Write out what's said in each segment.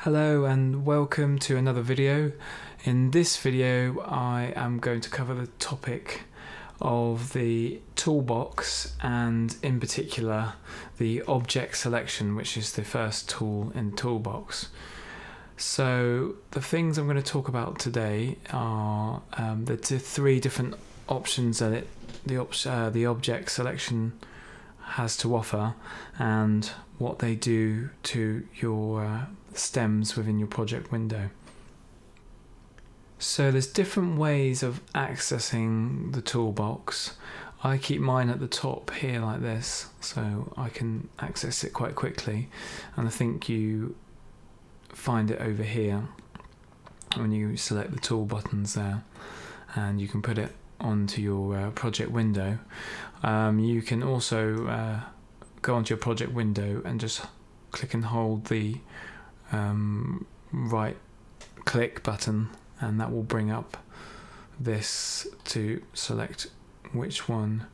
Hello and welcome to another video. In this video I am going to cover the topic of the toolbox and in particular the object selection, which is the first tool in the toolbox. So the things I'm going to talk about today are the three different options that the object selection has to offer and what they do to your stems within your project window. So there's different ways of accessing the toolbox. I keep mine at the top here like this so I can access it quite quickly, and I think you find it over here when you select the tool buttons there, and you can put it onto your project window. You can also go onto your project window and just click and hold the right click button, and that will bring up this to select which one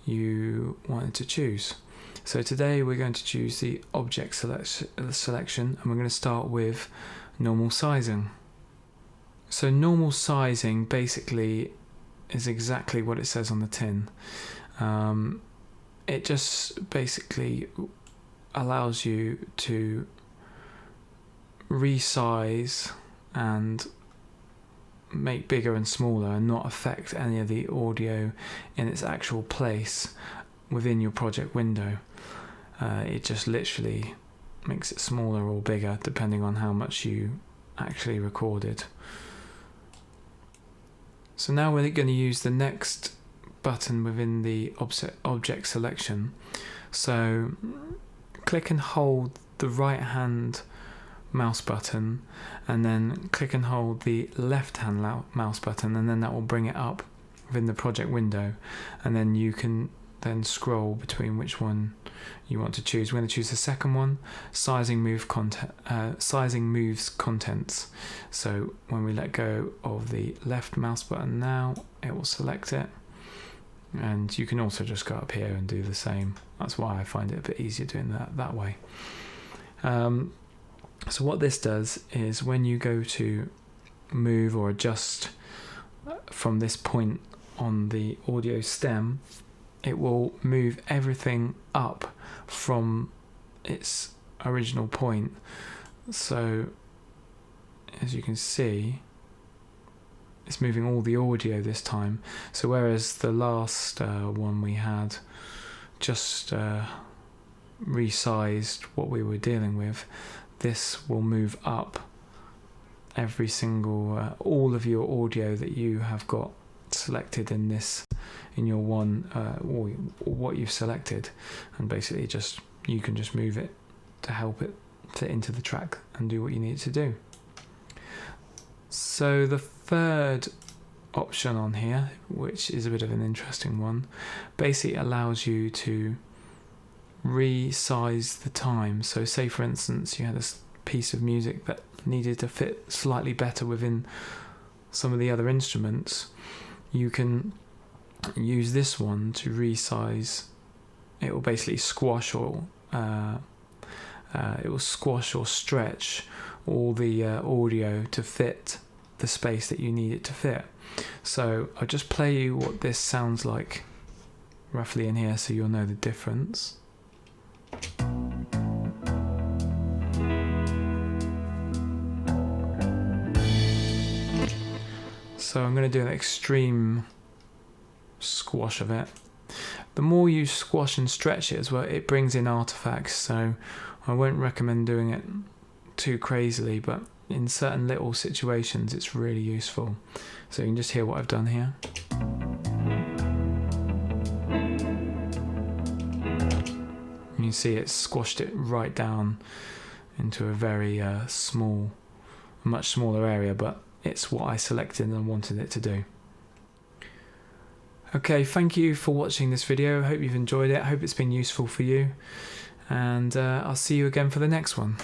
you wanted to choose. So today we're going to choose the object selection, and we're going to start with normal sizing. So normal sizing basically is exactly what it says on the tin. It just basically allows you to resize and make bigger and smaller and not affect any of the audio in its actual place within your project window. It just literally makes it smaller or bigger depending on how much you actually recorded. So now we're going to use the next button within the object selection. So click and hold the right hand mouse button and then click and hold the left hand mouse button, and then that will bring it up within the project window, and then you can then scroll between which one you want to choose. We're going to choose the second one, sizing moves contents. So when we let go of the left mouse button now, it will select it, and you can also just go up here and do the same. That's why I find it a bit easier doing that way. So what this does is when you go to move or adjust from this point on the audio stem, it will move everything up from its original point. So as you can see, it's moving all the audio this time. So whereas the last one we had just resized what we were dealing with, this will move up every single all of your audio that you have got selected in your one or what you've selected, and basically just you can just move it to help it fit into the track and do what you need it to do. So the third option on here, which is a bit of an interesting one, basically allows you to resize the time. So say for instance you had a piece of music that needed to fit slightly better within some of the other instruments, you can use this one to resize. It will basically squash or stretch all the audio to fit the space that you need it to fit. So I'll just play you what this sounds like roughly in here so you'll know the difference. So I'm going to do an extreme squash of it. The more you squash and stretch it as well, it brings in artifacts, so I won't recommend doing it too crazily, but in certain little situations it's really useful. So you can just hear what I've done here. You can see it squashed it right down into a very much smaller area, but it's what I selected and wanted it to do. Okay, thank you for watching this video. I hope you've enjoyed it. I hope it's been useful for you, and I'll see you again for the next one.